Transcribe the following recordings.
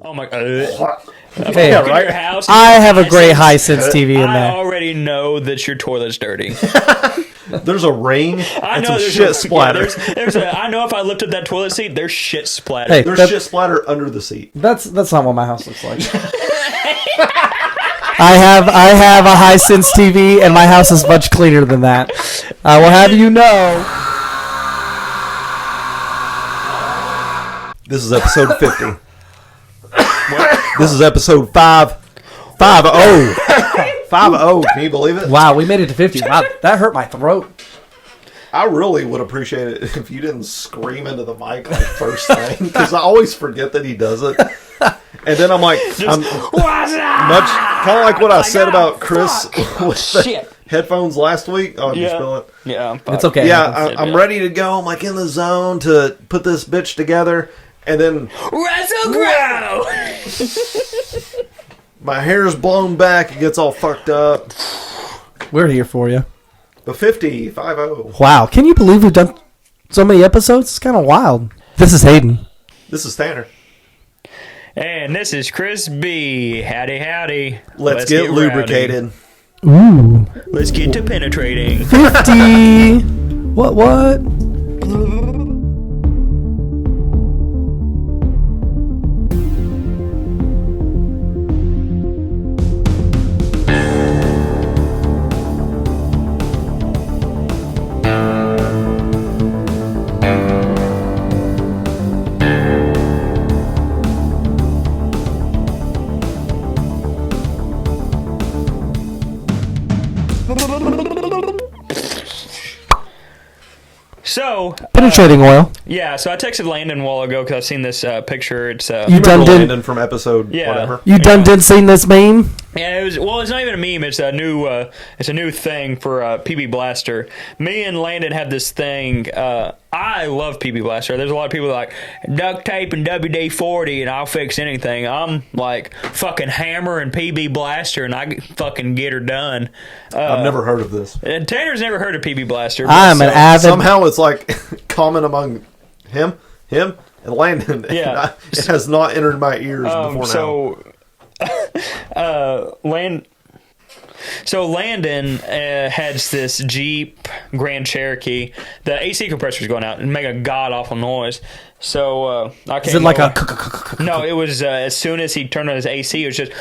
Oh my. Hey, right? Your house, I have a great Hisense TV in there. I already know that your toilet's dirty. There's a ring and some there's shit splatter. I know if I lift up that toilet seat, there's shit splatter. Hey, There's shit splatter under the seat. That's not what my house looks like. I have a Hisense TV, and my house is much cleaner than that. I will have you know. This is episode 50. This is episode 5. 5-0. 5-0. Can you believe it? Wow, we made it to 50. Wow, that hurt my throat. I really would appreciate it if you didn't scream into the mic like first thing, because I always forget that he does it. And then I'm like, I'm much kind of like what I said about Chris with the headphones last week. Oh, did you spill it? Yeah, it's okay. Yeah, I'm ready to go. I'm like in the zone to put this bitch together, and then Russell Crowe. My hair's blown back. It gets all fucked up. We're here for you. The 50-5-0. Wow, can you believe we've done so many episodes? It's kind of wild. This is Hayden. This is Tanner. And this is Chris B. Howdy, howdy. Let's get lubricated. Ooh. Let's get to penetrating. 50. What? So Penetrating oil. Yeah, so I texted Landon a while ago because I seen this picture. It's You done did Landon from episode whatever. You done did seen this meme? Yeah, it's not even a meme. It's a new thing for PB Blaster. Me and Landon have this thing. I love PB Blaster. There's a lot of people like duct tape and WD-40 and I'll fix anything. I'm like fucking hammer and PB Blaster and I fucking get her done. I've never heard of this. And Tanner's never heard of PB Blaster. I'm an avid. Somehow it's like common among him, and Landon. Yeah. It has not entered my ears before now. So Landon has this Jeep Grand Cherokee. The AC compressor's going out and making a god awful noise. So I came. Is it like a? No, it was as soon as he turned on his AC, it was just.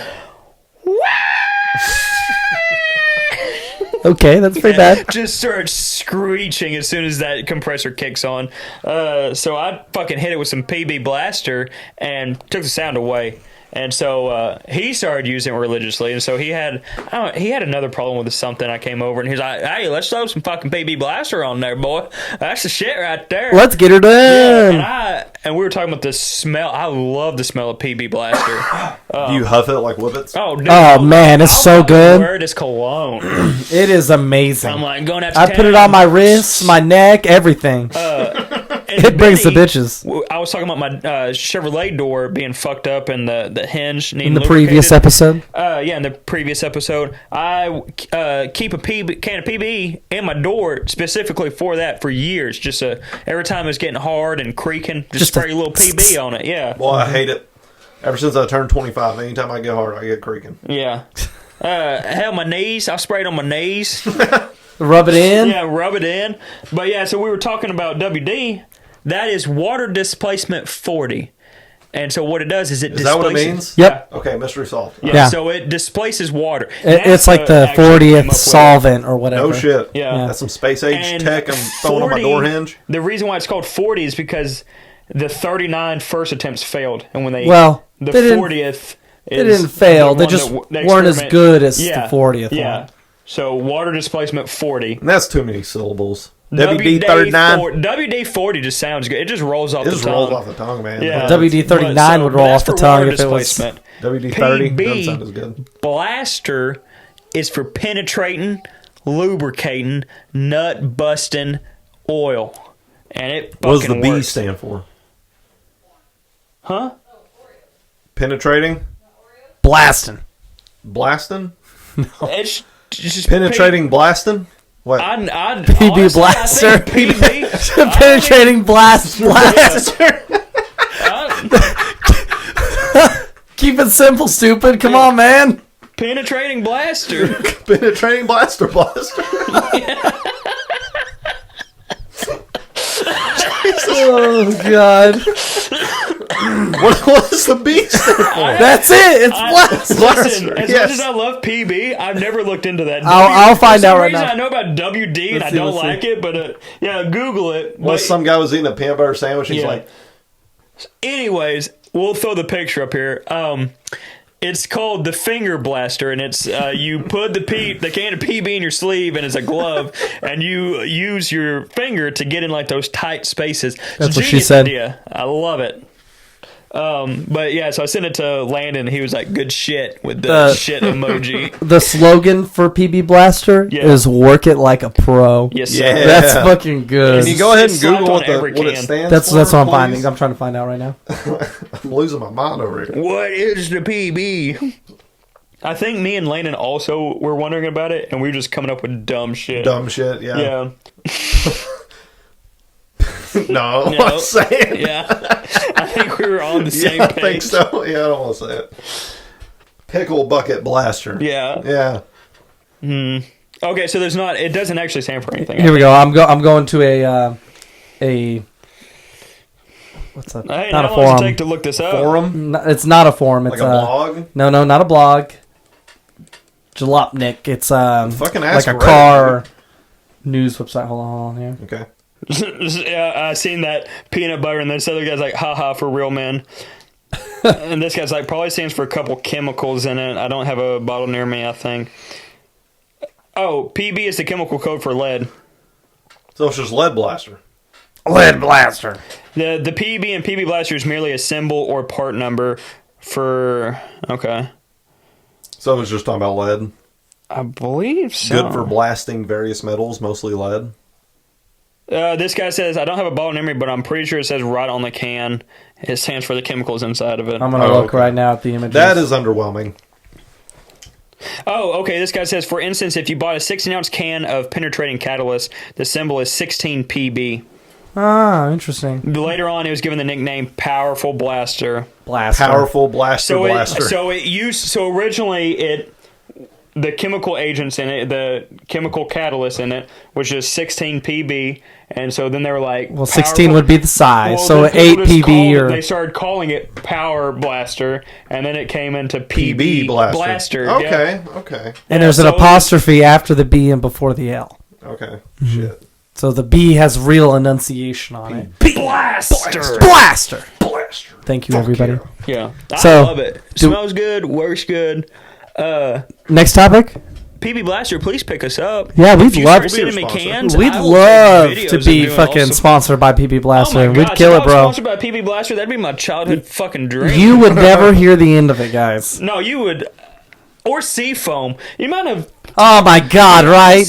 Okay, that's pretty bad. Just started screeching as soon as that compressor kicks on. So I fucking hit it with some PB Blaster and took the sound away. And so he started using it religiously. And so he had another problem with something. I came over and he's like, "Hey, let's throw some fucking PB Blaster on there, boy. That's the shit right there. Let's get her done." Yeah, and we were talking about the smell. I love the smell of PB Blaster. Do you huff it like whippets? Oh, dude, man, it's so good. Wear it as cologne. It is amazing. I'm like going after. I put it on my wrists, my neck, everything. It brings the bitches. I was talking about my Chevrolet door being fucked up and the hinge needing In the lubricated. previous episode? In the previous episode. I keep a can of PB in my door specifically for that for years. Just every time it's getting hard and creaking, just spray a little PB on it. Yeah. Well, I hate it. Ever since I turned 25, anytime I get hard, I get creaking. Yeah. Hell, my knees. I sprayed on my knees. Rub it in? Yeah, rub it in. But yeah, so we were talking about WD. That is water displacement 40. And so what it does is it displaces... Is that what it means? Yep. Okay, mystery solved. Yeah, so it displaces water. It's like the 40th solvent or whatever. No shit. Yeah. That's some space age And tech I'm throwing on my door hinge. The reason why it's called 40 is because the 39 first attempts failed. And when the 40th... They didn't fail. They just weren't as good as the 40th one. Yeah. So water displacement 40. And that's too many syllables. WD-39. WD-40 just sounds good. It just rolls off the tongue. It just rolls off the tongue, man. Yeah. WD-39 would roll off the tongue if it was... WD-30 doesn't sound as good. Blaster is for penetrating, lubricating, nut-busting oil. And it fucking What does the B works. stand for? Huh? Penetrating? Blasting. Blasting? No. It's just penetrating blasting? What? PB Blaster. PB. Penetrating blaster. Keep it simple, stupid. Come on, man. Penetrating blaster. Penetrating blaster. Oh, God. What is the B stand for? That's it. It's blaster. Listen, as Yes. much as I love PB, I've never looked into that. I'll find out right For some reason, now. I know about WD and I don't like it, but yeah, Google it. Well, some guy was eating a peanut butter sandwich. He's Yeah. like, anyways, we'll throw the picture up here. It's called the finger blaster, and it's you put the can of PB in your sleeve, and it's a glove, and you use your finger to get in like those tight spaces. That's what she Genius said. idea. I love it. But yeah, so I sent it to Landon. And he was like, "Good shit" with the shit emoji. The slogan for PB Blaster is "Work it like a pro." Yes, sir. Yeah. That's fucking good. can you go ahead and It's slapped Google on what every it can. stands That's for? what I'm please? finding. I'm trying to find out right now. I'm losing my mind over here. What is the PB? I think me and Landon also were wondering about it, and we were just coming up with dumb shit. Dumb shit, yeah. Yeah. No, No. I'm saying. Yeah. I think we were on the same Yeah, I page. think so. Yeah, I don't want to say it. Pickle bucket blaster. Yeah. Yeah. Okay, so there's not. It doesn't actually stand for anything. Here we go. I'm going to a what's that? Hey, Not how a long does it forum. take to look this up? Forum? It's not a forum. It's Like a blog? No, not a blog. Jalopnik. It's Fucking like ask a Reddit, car news website. Hold on here. Okay. Yeah, I seen that peanut butter, and this other guy's like, haha, for real, man. And this guy's like, probably stands for a couple chemicals in it. I don't have a bottle near me, I think. Oh, PB is the chemical code for lead. So it's just lead blaster. Lead Blaster. The PB and PB blaster is merely a symbol or part number for. Okay. So it's just talking about lead. I believe so. Good for blasting various metals, mostly lead. This guy says, I don't have a bottle near me, but I'm pretty sure it says right on the can. It stands for the chemicals inside of it. I'm gonna look right now at the images. That is underwhelming. Oh, okay. This guy says, for instance, if you bought a 16-ounce can of penetrating catalyst, the symbol is 16 PB. Interesting. Later on, it was given the nickname Powerful Blaster. Blaster. Powerful blaster. So originally the chemical agents in it, the chemical catalyst in it, was just 16 PB, and so then they were like, Well, 16 powerful- would be the size, Well, so then 8 people just PB called or they started calling it Power Blaster, and then it came into PB, blaster. Yeah. Okay. and there's an so- apostrophe after the B and before the L. Okay. Mm-hmm. Shit. So the B has real enunciation on it. Blaster. Blaster. Blaster. Thank you, everybody. Yeah, So, I love it. Smells good, works good. Next topic. PB Blaster, please pick us up. Yeah, we'd If you love start sending me sponsor. cans. We'd I will love take videos to of be doing fucking awesome- sponsored by PB Blaster. Oh my We'd gosh, kill if I it, was bro. Sponsored by PB Blaster, that'd be my childhood fucking dream. You would never hear the end of it, guys. No, you would. Or Seafoam. You might have Oh my God! Right?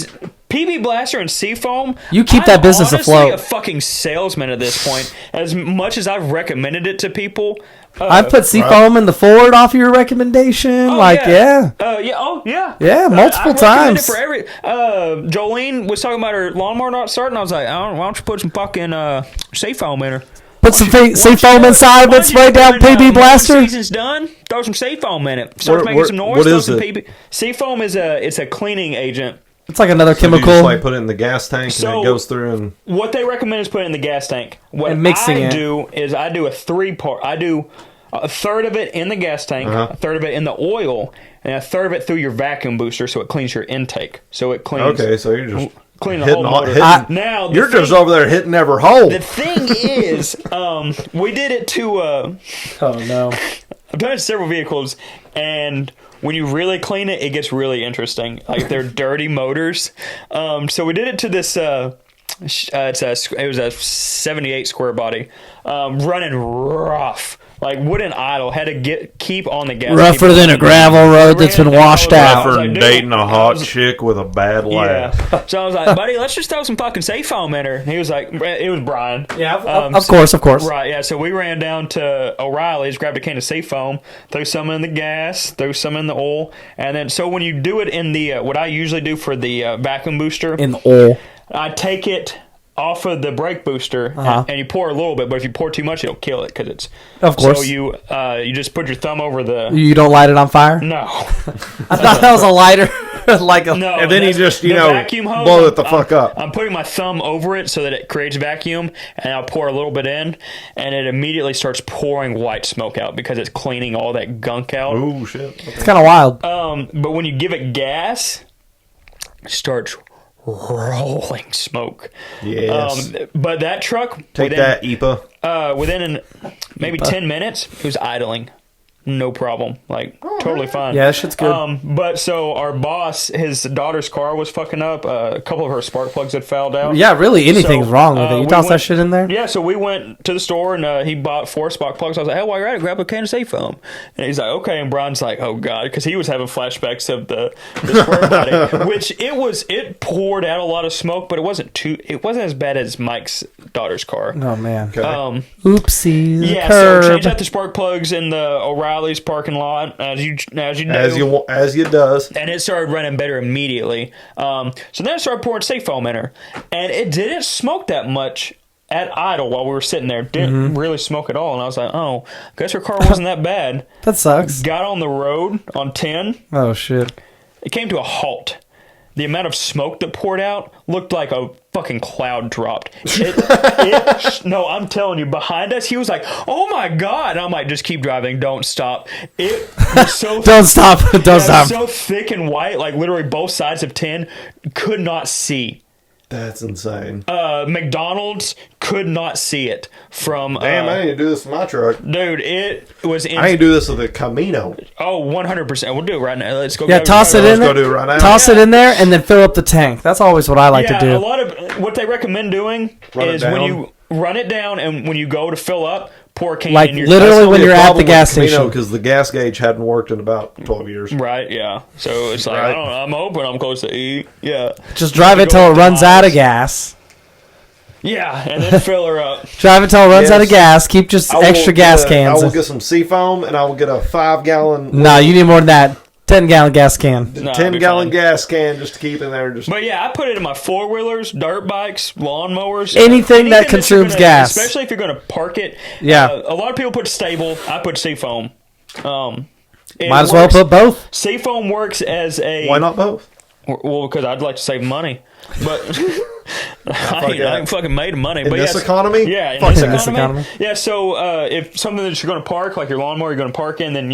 PB Blaster and Seafoam. You keep that business honestly afloat. a fucking salesman at this point. As much as I've recommended it to people, I put Seafoam in the forward off your recommendation. yeah, Yeah, multiple I recommend times. it for every. Jolene was talking about her lawnmower not starting. I was like, why don't you put some fucking Seafoam in her? Put some Seafoam inside of it, spray down PB Blaster. Season's done. Throw some Seafoam in it. Starts making some noise. what throw is some it? PB. Seafoam is it's a cleaning agent. It's like another So you chemical. just like put it in the gas tank So- and it goes through and What they recommend is put it in the gas tank. What And mixing I it. do is I do a 3-part. I do a third of it in the gas tank, Uh-huh. a third of it in the oil, and a third of it through your vacuum booster, so it cleans your intake. So it cleans. okay, so you're just Clean the hitting whole all- motor. hitting- Now the you're just thing- over there hitting every hole. The thing is, we did it to. Oh no! I've done it to several vehicles, and when you really clean it, it gets really interesting. Like they're dirty motors. So we did it to this. It was a 78 square body, running rough. Like wouldn't idle. Had to keep on the gas. Rougher than a gravel road that's been washed out. For Dude, dating a I hot was- chick with a bad laugh. Yeah. So I was like, buddy, let's just throw some fucking Seafoam in her. And he was like, it was Brian. Yeah, of course. Right, yeah. So we ran down to O'Reilly's, grabbed a can of Seafoam, threw some in the gas, threw some in the oil, and then so when you do it in the what I usually do for the vacuum booster, In the oil. I take it off of the brake booster, and you pour a little bit. But if you pour too much, it'll kill it because it's. Of course. So you just put your thumb over the. You don't light it on fire? No. I thought that was a lighter. No. And then you just vacuum hose, blow it the fuck up. I'm putting my thumb over it so that it creates vacuum, and I'll pour a little bit in, and it immediately starts pouring white smoke out because it's cleaning all that gunk out. Oh shit! Okay. It's kind of wild. But when you give it gas, it starts rolling smoke. Yes. But that truck, Take that, EPA. within maybe 10 minutes, it was idling. No problem. Like, totally fine. Yeah, that shit's good. But so our boss, his daughter's car was fucking up. A couple of her spark plugs had fouled out. Yeah, really, anything's So, wrong with it. You we toss that went- shit in there? Yeah, so we went to the store and he bought 4 spark plugs. I was like, hey, while you're at it, grab a can of safe foam. And he's like, okay. And Brian's like, oh God, because he was having flashbacks of the square body, which it poured out a lot of smoke, but it wasn't as bad as Mike's daughter's car. Oh, man. Okay. Oopsie. Yeah, curb. so change out the spark plugs in the O'Reilly's parking lot as you do. As you does. And it started running better immediately. So then I started pouring safe foam in her, and it didn't smoke that much at idle while we were sitting there. Didn't really smoke at all. And I was like, oh, guess her car wasn't that bad. That sucks. Got on the road on 10. Oh, shit. It came to a halt. The amount of smoke that poured out looked like a fucking cloud dropped. No, I'm telling you, behind us, he was like, oh my God. And I'm like, just keep driving. Don't stop. It was so Don't stop. Don't stop. so thick and white, like literally both sides of 10 could not see. That's insane. McDonald's could not see it from. Damn, I need to do this in my truck. Dude, it was. I need to do this with the Camino. Oh, 100%. We'll do it right now. Let's go. Yeah, toss it in Let's go there. do it right now. Toss it in there and then fill up the tank. That's always what I like to do. A lot of what they recommend doing is when you run it down and when you go to fill up, pour a can Like in your literally when you're at the gas Camino, station. because the gas gauge hadn't worked in about 12 years. Right, yeah. So it's like, Right. I don't know. I'm hoping I'm close to E. Yeah. Just drive it till it runs out of gas. Yeah, and then fill her up. Drive it till it runs Yes. out of gas. Keep just I will extra get gas I cans. will get some seafoam, and I will get a 5-gallon, No, you need more than that. 10-gallon gas can. No, it'll be 10-gallon fine. gas can just to keep in there. Just But yeah, I put it in my 4-wheelers, dirt bikes, lawnmowers. Anything that you're consumes gonna- gas. Especially if you're going to park it. Yeah. A lot of people put stable. I put seafoam. It Might as well works- put both. Seafoam works as a... why not both? Well, because I'd like to save money. But I ain't fucking made money. In but this yes, economy? Yeah, in Fuck this that. economy. Yeah, so if something that you're going to park, like your lawnmower, you're going to park in, then,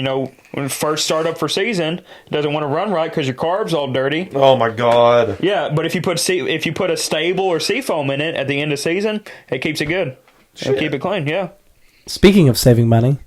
when first start up for season, it doesn't want to run right because your carb's all dirty. Oh my God! Yeah, but if you put a stable or seafoam in it at the end of season, it keeps it good. It'll keep it clean, yeah. Speaking of saving money,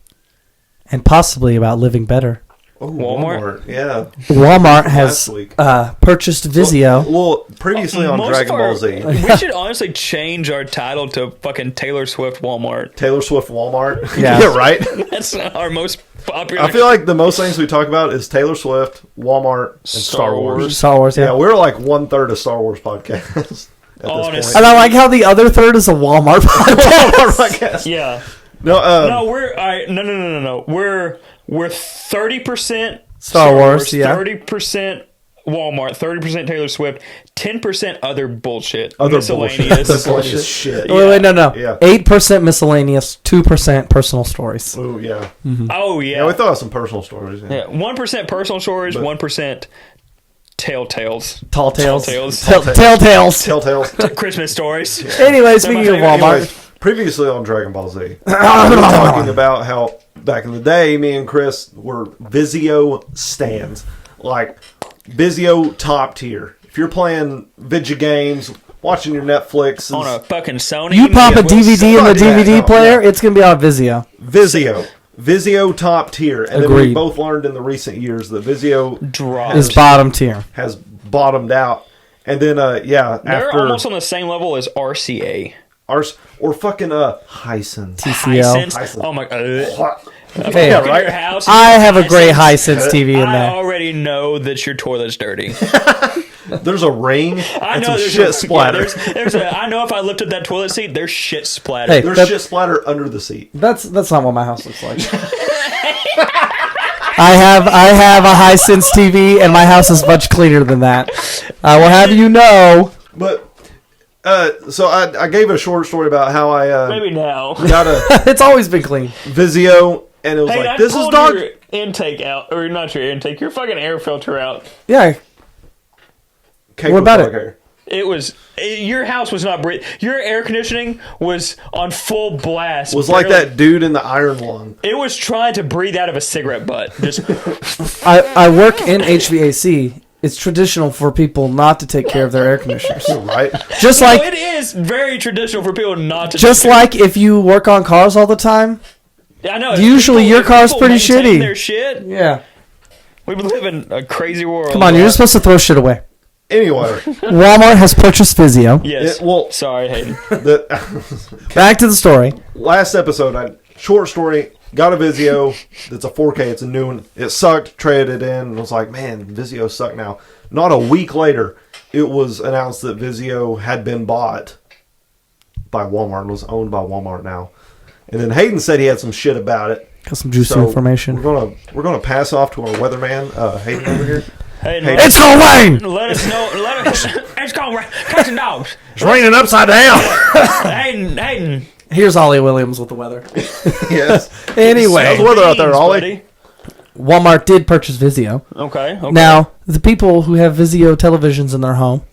and possibly about living better, Oh, Walmart? Yeah. Walmart has Last week. purchased Vizio. Well, previously on Most Dragon of our- Ball Z, We should honestly change our title to fucking Taylor Swift Walmart. Taylor Swift Walmart. Yeah. Yeah, right. That's our most popular. I feel like the most things we talk about is Taylor Swift, Walmart, and Star Wars. Star Wars, Yeah, yeah. we're like 1/3 of Star Wars podcast at this Honestly. And I like how the other third is a Walmart podcast. point. podcast. Yeah. No, No, we're no. We're 30% Star Wars, yeah. 30% Walmart, 30% Taylor Swift, 10% other bullshit. Other miscellaneous. miscellaneous shit. Wait, no. Yeah. 8% miscellaneous, 2% personal stories. Ooh, yeah. Oh yeah. Yeah, we thought of some personal stories. Yeah, 1% personal stories, 1% telltales. Tall tales. Telltales. Telltales. Telltales. Christmas stories. Anyway, speaking of Walmart. Anyways, previously on Dragon Ball Z, we were talking about how back in the day, me and Chris were Vizio stands. Like, Vizio top tier. If you're playing video games, watching your Netflix, On a fucking Sony. You pop a with- DVD in the Yeah, DVD no, player, yeah. it's going to be on Vizio. Vizio top tier. And then we Agreed. both learned in the recent years that Vizio Drop. Is bottom tier. has bottomed out. And then, yeah, They're after almost on the same level as RCA. or fucking Hisense. TCL. Hisense. Oh my god. Hey, Look at your house. I have a great Hisense. Hisense TV in I there. already know that your toilet's dirty. There's a ring I and know some there's shit a, splatter. Yeah, there's a. I know if I lifted that toilet seat, there's shit splatter. Hey, There's that- shit splatter under the seat. That's not what my house looks like. I have a Hisense TV, and my house is much cleaner than that. I will have you know. But So I gave a short story about how I Maybe now. got a It's always been clean. Vizio, and it was Hey, like, I this is pulled dark. your intake out, or not your intake, your fucking air filter out. Yeah. What about it? Hair. Your house was not breathing. Your air conditioning was on full blast. Was like that dude in the Iron Lung. It was trying to breathe out of a cigarette butt. Just I work in HVAC. It's traditional for people not to take care of their air conditioners. Right? Just like it is very traditional for people not to. just like if you work on cars all the time. I know. Usually your car's people pretty maintain shitty. Their shit. Yeah. We live in a crazy world. Come on, you're just supposed to throw shit away. Anyway. Walmart has purchased Vizio. Yes. Well, sorry, Hayden. Back to the story. Last episode, short story, got a Vizio. It's a 4K. It's a new one. It sucked. Traded it in. And was like, man, Vizio suck now. Not a week later, it was announced that Vizio had been bought by Walmart and was owned by Walmart now. And then Hayden said he had some shit about it. Got some juicy So information. We're gonna pass off to our weatherman, Hayden over here. Hayden, It's gonna rain! let us know. It's going to catch some dogs. It's raining upside down. Hayden. Here's Ollie Williams with the weather. Yes. Anyway, How's the weather out there, Beans, Ollie? buddy. Walmart did purchase Vizio. Okay. Now, the people who have Vizio televisions in their home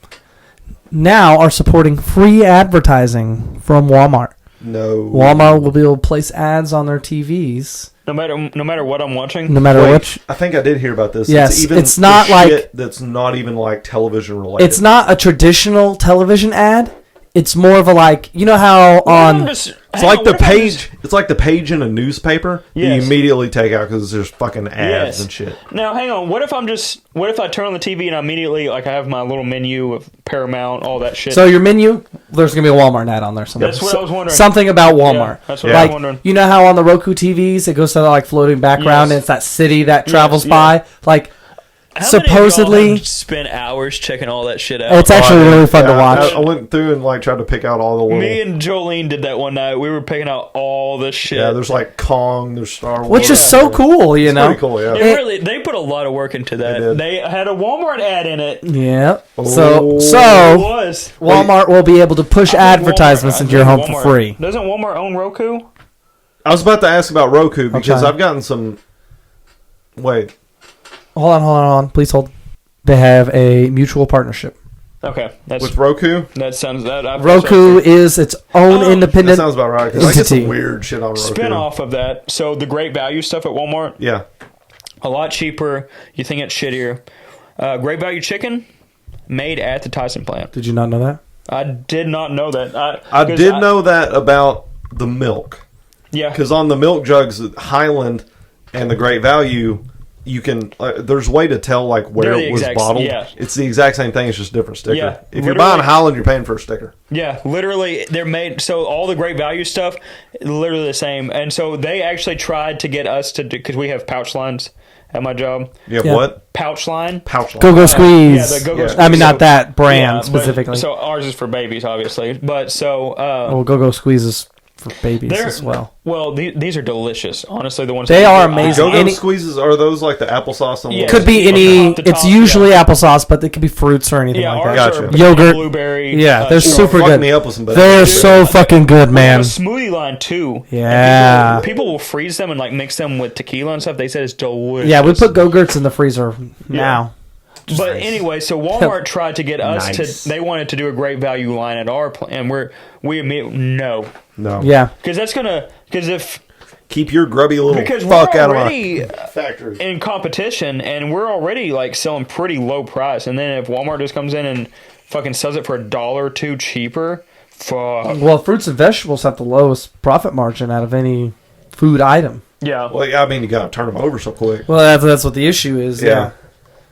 now are supporting free advertising from Walmart. No. Walmart will be able to place ads on their TVs. No matter what I'm watching. No matter Wait, what. I think I did hear about this. Yes, it's the not like- shit that's not even like television related. It's not a traditional television ad. It's more of a like, you know how on... It's like the page. It's like the page in a newspaper that you Yes. immediately take out because there's fucking ads and shit. Now, hang on. What if I turn on the TV and immediately, like, I have my little menu of Paramount, all that shit. So your menu, there's going to be a Walmart ad on there somewhere. That's what I was wondering. Something about Walmart. Yeah, that's what I Like, was wondering. you know how on the Roku TVs, it goes to that, like, floating background, Yes. and it's that city that travels yeah. by? Like, How supposedly... many of y'all have spent hours checking all that shit out. It's actually really fun to watch. I went through and like tried to pick out all the little. Me and Jolene did that one night. We were picking out all this shit. Yeah, there's like Kong, there's Star Wars. Which is so cool, you It's know? pretty cool, yeah. They put a lot of work into that. They did. They had a Walmart ad in it. Yeah. Oh. So It was. Walmart will be able to push advertisements Walmart- into your home for Walmart- free. Doesn't Walmart own Roku? I was about to ask about Roku because Okay. I've gotten some. Wait, Hold on. Please hold. They have a mutual partnership. Okay, with Roku? that sounds that. Roku is its own Oh, That independent sounds about right. 'Cause I get entity. some weird shit on Roku. spin off of that. So the Great Value stuff at Walmart, Yeah. a lot cheaper. You think it's shittier? Great Value chicken made at the Tyson plant. Did you not know that? I did not know that. I did know that about the milk. Yeah, Because on the milk jugs, Highland and the Great Value, you can there's a way to tell like where They're the it was exact- bottled. yeah. It's the exact same thing. It's just a different sticker. Yeah, If you're literally- buying Highland, you're paying for a sticker. Yeah, literally, they're made so all the Great Value stuff, literally the same. And so they actually tried to get us to do because we have pouch lines at my job. You have Yeah. what? Pouch line. Pouch line. Go Squeeze. Yeah, the Go-Go Yeah. Squeeze. I mean, not So- that brand yeah, but- specifically. So ours is for babies, obviously. But so well, Go Squeeze is for babies they're as well. Well, these are delicious. Honestly, the ones They that are we- amazing. Go-Go Any- squeezes, are those like the applesauce on Yeah. one? Could be Off any. the It's top, usually applesauce, but they could be fruits or anything Yeah, like ours that. Gotcha. are Yogurt. blueberry. Yeah, they're stuff. super fuck good. me up with some They're so fucking good, We have man. a smoothie line too. Yeah. And people will freeze them and like mix them with tequila and stuff. They said it's delicious. Yeah, we put Go-Gurts in the freezer now. But anyway, so Walmart tried to get us Nice. to. They wanted to do a Great Value line at our plant, and we immediately no, No. Yeah. because that's gonna if Keep your grubby little because fuck we're out of my already factory. in competition, and we're already like selling pretty low price, and then if Walmart just comes in and fucking sells it for $1 or $2 cheaper, fuck. Well, fruits and vegetables have the lowest profit margin out of any food item. Yeah. Well, yeah, I mean, you got to turn them over so quick. Well, that's what the issue is. Yeah.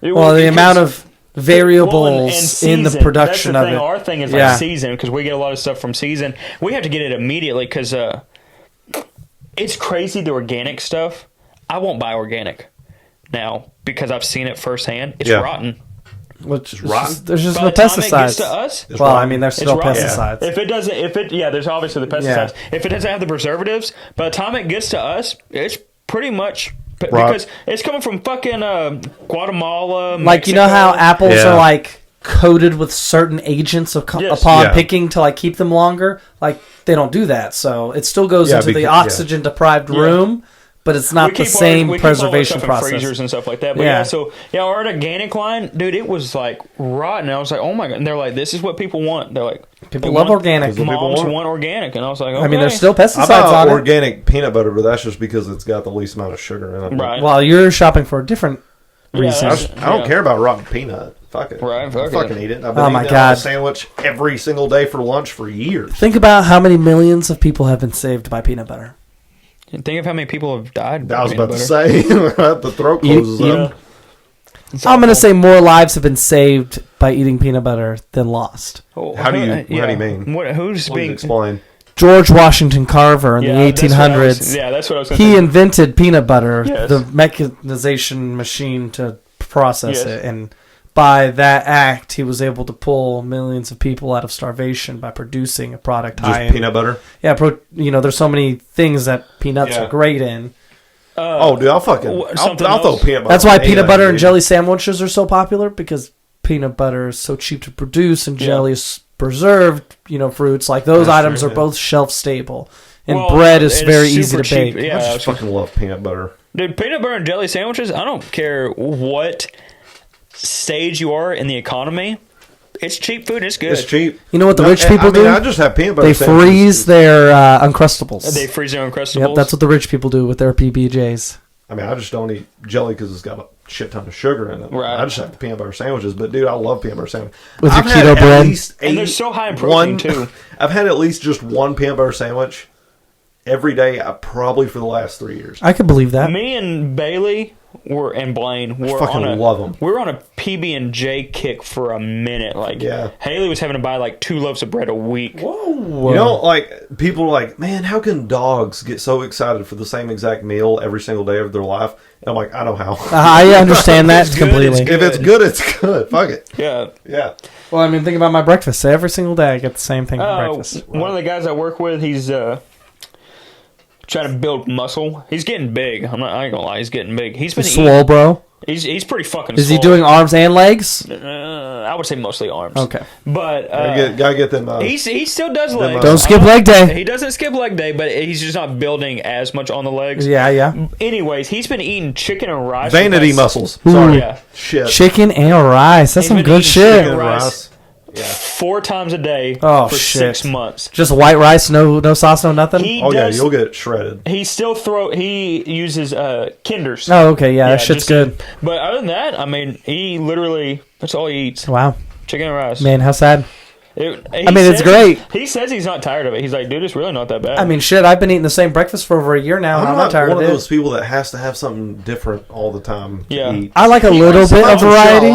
Well, the Because- amount of Well, and variables in the season. production That's of the it. thing. Our thing is Yeah. like season because we get a lot of stuff from season. We have to get it immediately because it's crazy the organic stuff. I won't buy organic now because I've seen it firsthand. It's Yeah. rotten. Which is rotten. there's just By no the time it gets pesticides. to us, It's Well, I rotten. mean, there's it's still rotten. pesticides. If it doesn't, there's obviously the pesticides. If it doesn't have the preservatives, by the time it gets to us, it's pretty much because it's coming from fucking Guatemala. Like, you know how Mexico. apples Yeah. are like coated with certain agents upon picking to like keep them longer. Like they don't do that, so it still goes into the oxygen deprived room. But it's not the same preservation process. Freezers and stuff like that. But our organic line, dude, it was like rotten. And I was like, oh my god. And they're like, this is what people want. They're like, people love organic. Moms want organic. And I was like, okay. I mean, there's still pesticides on organic peanut butter, but that's just because it's got the least amount of sugar in it. Right. Well, you're shopping for a different reason. I don't care about rotten peanut. Fuck it. Right. I fucking eat it. I've been eating a sandwich every single day for lunch for years. Think about how many millions of people have been saved by peanut butter. Think of how many people have died. I was about to say, the throat closes up. I'm going to say more lives have been saved by eating peanut butter than lost. How do you mean? Who's being explained? George Washington Carver in the 1800s. That's what I was going to say. He invented peanut butter, the mechanization machine to process it, and by that act, he was able to pull millions of people out of starvation by producing a product high in peanut butter. Yeah, there's so many things that peanuts are great in. Dude, I'll throw peanut butter. That's why peanut butter and jelly sandwiches are so popular, because peanut butter is so cheap to produce, and jelly is preserved. Fruits like those items are both shelf stable, and bread is very easy to bake. I just fucking love peanut butter. Dude, peanut butter and jelly sandwiches. I don't care what stage you are in the economy, it's cheap food. It's good. It's cheap. You know what the rich people do? I just have peanut butter. They freeze their Uncrustables. They freeze their Uncrustables. Yep, that's what the rich people do with their PBJs. I mean, I just don't eat jelly because it's got a shit ton of sugar in it. Right. I just have the peanut butter sandwiches. But dude, I love peanut butter sandwiches. With your keto bread, and they're so high in protein too. I've had at least just one peanut butter sandwich every day, probably for the last 3 years. I could believe that. Me and Bailey and Blaine were love them. We were on a PB&J kick for a minute. Haley was having to buy like 2 loaves of bread a week. Whoa! People are like, man, how can dogs get so excited for the same exact meal every single day of their life? And I'm like, I know how. I understand that completely. If it's good, it's good. Fuck it. Yeah. Well, I mean, think about my breakfast. Every single day, I get the same thing for breakfast. One of the guys I work with, he's trying to build muscle. He's getting big. I ain't gonna lie, he's getting big. He's been swole, bro. He's pretty fucking. Is he doing arms and legs? I would say mostly arms. Okay, but gotta get them. He still does legs. Don't skip leg day. He doesn't skip leg day, but he's just not building as much on the legs. Yeah. Anyways, he's been eating chicken and rice. Vanity muscles. Sorry. Yeah. Shit. Chicken and rice. That's some good shit. Chicken and rice. Yeah. 4 times a day for 6 months. Just white rice, no sauce, no nothing? You'll get shredded. He uses Kinders. Oh, okay, that shit's good. But other than that, I mean, he literally, that's all he eats. Wow. Chicken and rice. Man, how sad. It's great. He says he's not tired of it. He's like, dude, it's really not that bad. I mean, shit, I've been eating the same breakfast for over a year now, and I'm not tired of it. I'm one of those people that has to have something different all the time to eat. I like a little bit of variety.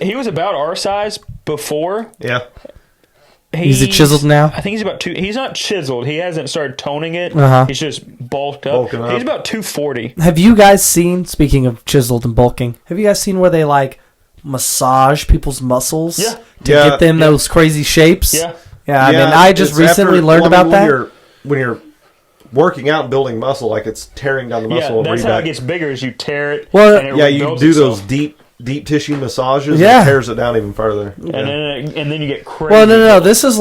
He was about our size before. Yeah. Is he chiseled now? I think he's about he's not chiseled. He hasn't started toning it. He's just bulked up. He's about 240. Have you guys seen, speaking of chiseled and bulking, have you guys seen where they massage people's muscles to get them those crazy shapes? Yeah. I mean, I just recently learned about that. When you're working out and building muscle, it's tearing down the muscle. Yeah, that's how it gets bigger, is you tear it. Well, you do those deep tissue massages and it tears it down even further. And then you get crazy. Well, no. This is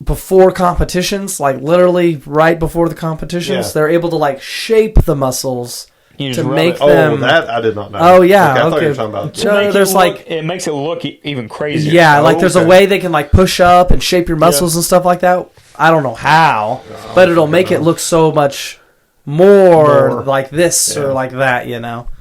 before competitions, literally right before the competitions. They're able to shape the muscles to make them. Oh, that I did not know. Oh, yeah. I thought you were talking about. It makes it look even crazier. Yeah, there's a way they can push up and shape your muscles and stuff like that. I don't know how, but it'll make it look so much more like this or like that,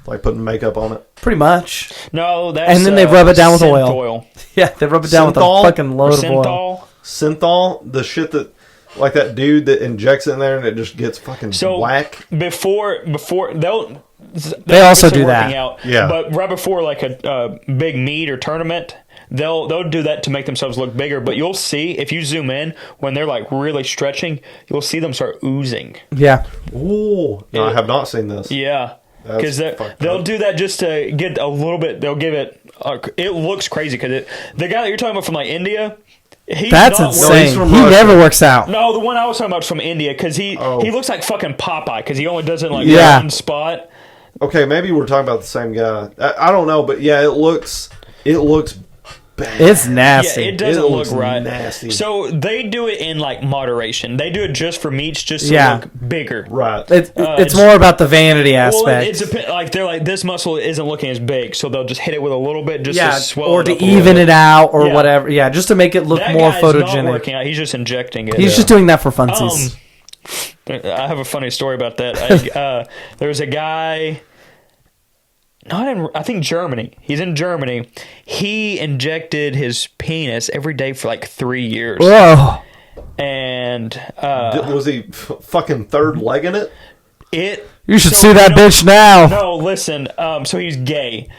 Like putting makeup on it. Pretty much. No, that's and then they rub it down with Synthol. oil. Yeah, they rub it down with a fucking load of oil. Synthol, the shit that, that dude that injects it in there and it just gets fucking whack. Before they also do that. But right before a big meet or tournament, they'll do that to make themselves look bigger. But you'll see, if you zoom in, when they're really stretching, you'll see them start oozing. Yeah. Ooh. No, I have not seen this. Yeah. Because they'll do that just to get a little bit. They'll give it. It looks crazy because the guy that you're talking about from India. That's insane. He never works out. No, the one I was talking about is from India because he looks like fucking Popeye because he only does it in one spot. Okay, maybe we're talking about the same guy. I don't know, but it It looks bad. It's nasty. Yeah, it doesn't look looks right. nasty. So they do it in like moderation. They do it just for meats, just to look bigger. Right. It's more about the vanity aspect. Well, it's like they're like, this muscle isn't looking as big, so they'll just hit it with a little bit, just to swell or it to up even it out, or Yeah. whatever. Yeah, just to make it look that more guy's photogenic. Not working out. He's just injecting it. He's just doing that for funsies. I have a funny story about that. There was a guy, I think Germany. He's in Germany. He injected his penis every day for like 3 years. Whoa. And was he fucking third legging it? You should sue that bitch now. No, listen. So he's gay.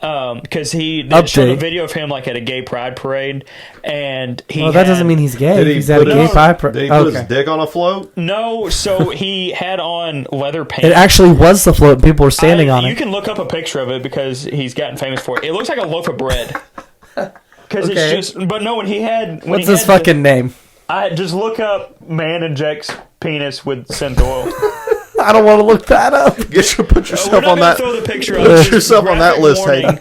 Because he showed a video of him like at a gay pride parade, and that doesn't mean he's gay. He's at a gay pride parade. Did he put his dick on a float? No, so he had on leather pants. It actually was the float. People were standing on it. You can look up a picture of it because he's gotten famous for it. It looks like a loaf of bread. Because it's just, but no, when he had, what's his fucking name? I just look up man injects penis with Synthol. I don't want to look that up. Put yourself on that. Throw the picture up. Put yourself on that list, Hayden.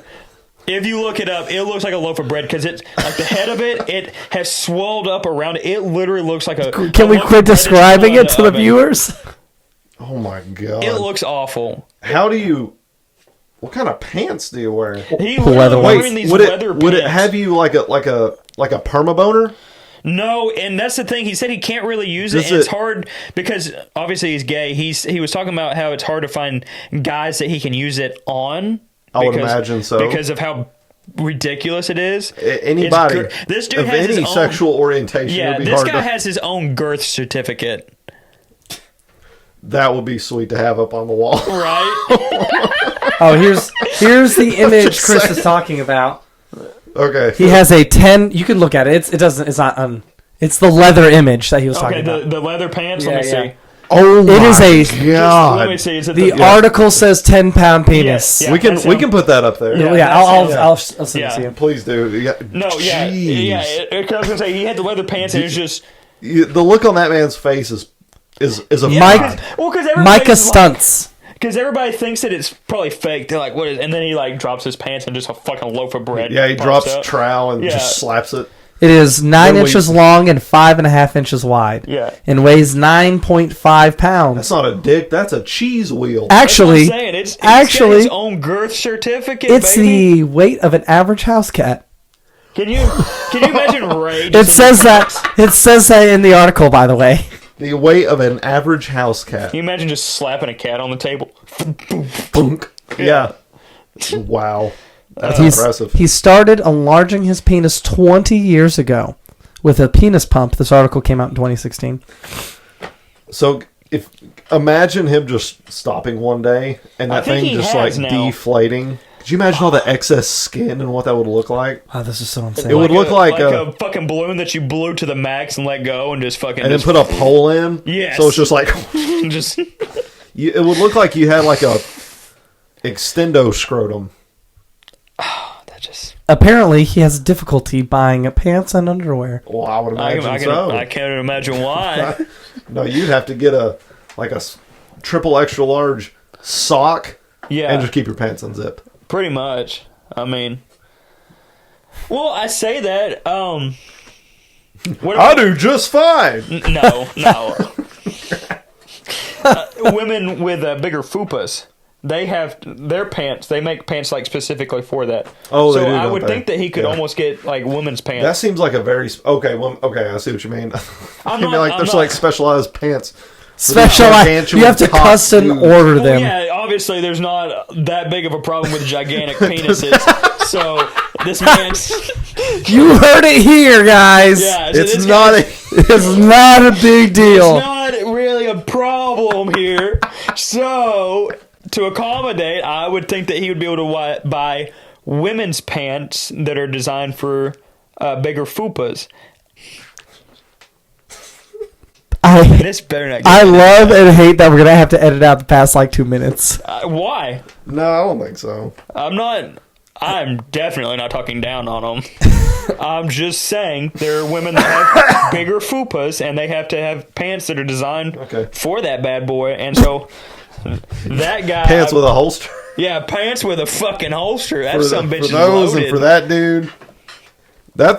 If you look it up, it looks like a loaf of bread because it's like the head of it has swelled up around it. It literally looks like a. Can we quit describing it to the viewers? Oh my god! It looks awful. How do you? What kind of pants do you wear? He literally wearing these leather pants. Would it have you like a perma boner? No, and that's the thing. He said he can't really use it, and it's hard because obviously he's gay. He was talking about how it's hard to find guys that he can use it on. I would imagine so because of how ridiculous it is. Anybody, this dude of has any his sexual orientation. Yeah, would be this hard guy has his own girth certificate. That would be sweet to have up on the wall, right? Oh, here's the image Chris is talking about. Okay. He has a 10. You can look at it. It's not. It's the leather image that he was talking about. The leather pants. Let me see. Oh my god! Let me see. Is it the article says 10-pound penis. Yeah, we can put that up there. Yeah, I'll send it to you. Please do. Yeah. No, yeah. I was gonna say he had the leather pants, and it was just the look on that man's face is a Micah stunts. Because everybody thinks that it's probably fake. They're like, "What is?" And then he like drops his pants and just a fucking loaf of bread. Yeah, he drops trowel and just slaps it. It is 9 inches long and 5.5 inches wide. Yeah, and weighs 9.5 pounds. That's not a dick. That's a cheese wheel. Actually, it's got its own girth certificate. It's the weight of an average house cat. Can you imagine Ray? It says that in the article, by the way. The weight of an average house cat. Can you imagine just slapping a cat on the table? Boom. Yeah. Wow. That's impressive. He started enlarging his penis 20 years ago with a penis pump. This article came out in 2016. So imagine him just stopping one day and that thing just like deflating. Could you imagine all the excess skin and what that would look like? Wow, this is so insane. It would look like a fucking balloon that you blew to the max and let go and just fucking... And then put a pole in? Yes. So it's just like... just... It would look like you had like a extendo scrotum. Oh, that just... Apparently, he has difficulty buying pants and underwear. Well, I would imagine so. I can't imagine why. No, you'd have to get a triple extra large sock and just keep your pants unzipped. Pretty much. I mean... Well, I say that, I do just fine! No. Women with bigger fupas, they have their pants. They make pants like specifically for that. Oh, so they do, I would think that he could almost get like women's pants. That seems like a very okay. I see what you mean. There's like specialized pants. Specialized. You have to custom order them. Yeah, obviously there's not that big of a problem with gigantic penises. So this man's. You heard it here, guys. Yeah, so it's not a big deal. It's not really a problem here. So to accommodate, I would think that he would be able to buy women's pants that are designed for bigger fupas. I love and hate that we're going to have to edit out the past like 2 minutes. Why? No, I don't think so. I'm definitely not talking down on them. I'm just saying there are women that have bigger fupas and they have to have pants that are designed for that bad boy. And so that guy... Pants with a holster? Yeah, pants with a fucking holster. That's some bitch for those loaded. and for that dude. That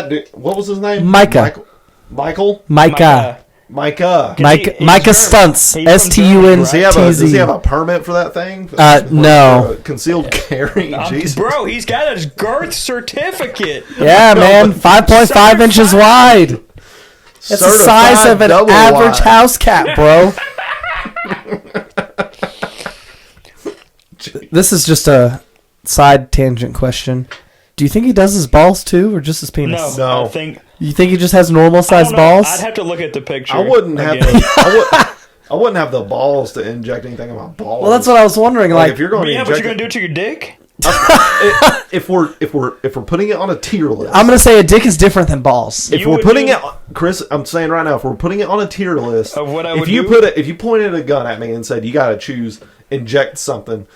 dude, what was his name? Micah. Michael? Micah. Micah. Micah Stunts. Does he have STUNTZ. a permit for that thing? No. Concealed carry? Jesus. Bro, he's got his girth certificate. Yeah, man. 5.5 inches wide. It's the size of an average house cat, bro. This is just a side tangent question. Do you think he does his balls too, or just his penis? No. You think he just has normal sized balls? I'd have to look at the picture. I wouldn't have the balls to inject anything in my balls. Well, that's what I was wondering. Like, if you're going to but inject you're going to do it to your dick? if we're putting it on a tier list, I'm going to say a dick is different than balls. If we're putting it, Chris, I'm saying right now, if we're putting it on a tier list of what I would do, if you pointed a gun at me and said you got to choose inject something.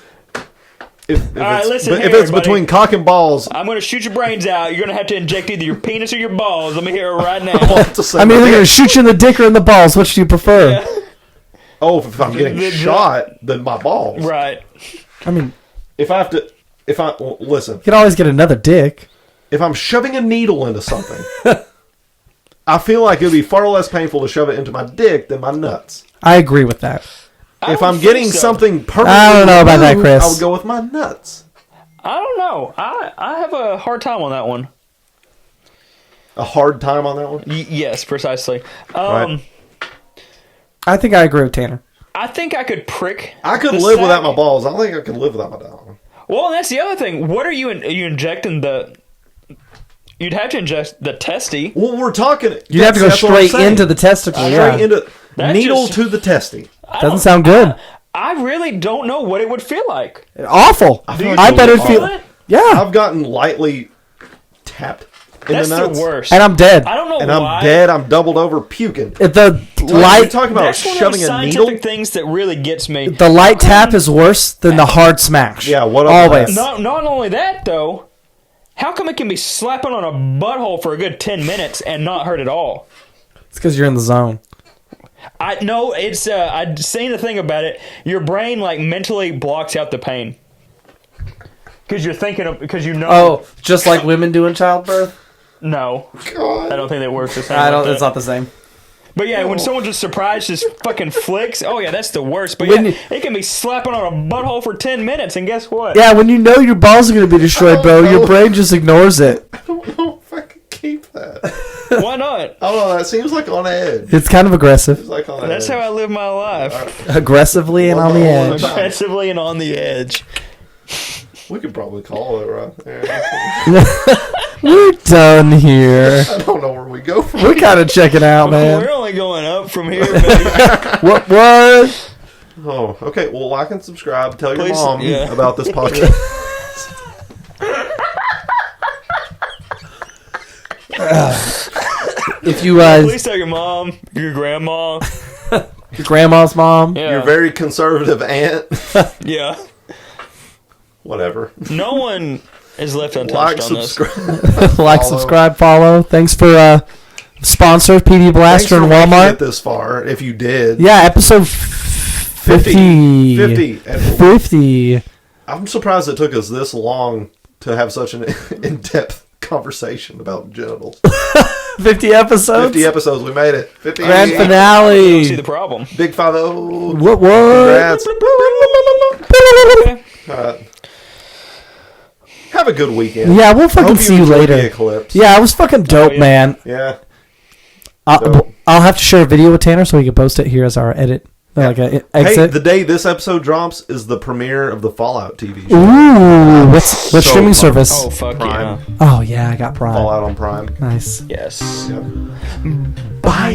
If it's between cock and balls, I'm going to shoot your brains out. You're going to have to inject either your penis or your balls. Let me hear it right now. I'm either going to shoot you in the dick or in the balls. Which do you prefer? Yeah. Oh, if I'm getting shot, then my balls. Right. I mean, listen. You can always get another dick. If I'm shoving a needle into something, I feel like it would be far less painful to shove it into my dick than my nuts. I agree with that. If I'm getting something permanently, I don't know about that, Chris. I would go with my nuts. I don't know. I have a hard time on that one. A hard time on that one? Yes, precisely. Right. I think I agree with Tanner. I think I could prick. I could live without my balls. I don't think I could live without my dog. Well, that's the other thing. What are you injecting the? You'd have to inject the testy. Well, we're talking. You'd have to go straight into the testicle. Straight into needle to the testy. Doesn't sound good. I really don't know what it would feel like. Awful. I bet it'd feel. Yeah. I've gotten lightly tapped in That's the nuts. the worst. And I'm dead. I don't know and why. I'm dead. I'm doubled over puking. The You're talking about That's shoving one of the a needle. scientific things that really gets me. The light tap is worse than the hard smash. Yeah, what always. Not only that though. How come it can be slapping on a butthole for a good 10 minutes and not hurt at all? It's because you're in the zone. I'd seen the thing about it. Your brain like mentally blocks out the pain because you're thinking of Oh, just like women do in childbirth. No, God. I don't think that works the same. It's not the same. But yeah, when someone just surprised just fucking flicks, oh yeah, that's the worst. But it can be slapping on a butthole for 10 minutes, and guess what? Yeah, when you know your balls are going to be destroyed, bro, your brain just ignores it. I don't know if I can keep that. Why not? I don't know. That seems like on edge. It's kind of aggressive. It's like on That's edge. how I live my life. Aggressively and on the edge. Aggressively and on the edge. We could probably call it right there. We're done here. I don't know where we go from We're kind of checking out, man. We're only going up from here, baby. What? Oh, okay. Well, like and subscribe. Tell your Please, mom yeah. about this podcast. If you Please tell your mom, your grandma, your grandma's mom, Your very conservative aunt. yeah. Whatever. No one is left untouched on this. like, subscribe, follow. Thanks for sponsor PD Blaster and Walmart. It this far, if you did. Yeah, episode 50. 50. I'm surprised it took us this long to have such an in-depth conversation about genitals. 50 episodes? 50 episodes, we made it. 50 Grand I finale. don't see the problem. Big 5-0. What? Congrats. Okay. Have a good weekend. Yeah, we'll fucking see you later. The eclipse. Yeah, it was fucking dope, yeah. man. Yeah. I'll have to share a video with Tanner so he can post it here as our edit. Like a exit. Hey, the day this episode drops is the premiere of the Fallout TV show. Ooh, what streaming fun. service? Oh, fuck Prime. yeah. Oh, yeah, I got Prime. Fallout on Prime. Nice. Yes. Yeah. Bye.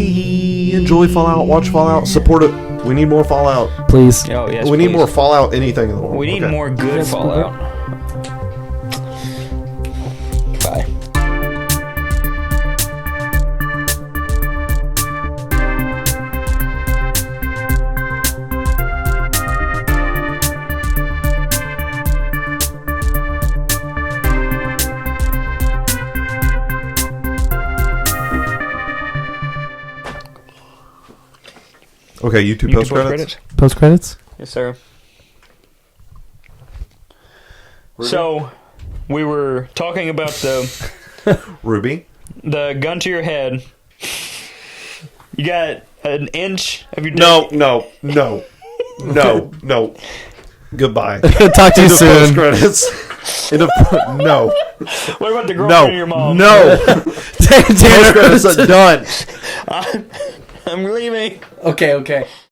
Enjoy Fallout. Watch Fallout. Support it. We need more Fallout. Please. Oh, yes, We need please. more Fallout anything in the world. We need more good Yes, Fallout. Bye. Okay, YouTube post credits. Post credits? Yes, sir. So, we were talking about the Ruby? the gun to your head. You got an inch of your dick. No. Goodbye. Talk to you soon. Credits. No. What about the girlfriend of your mom? No. Tanner, Credits are done. I'm leaving. Okay.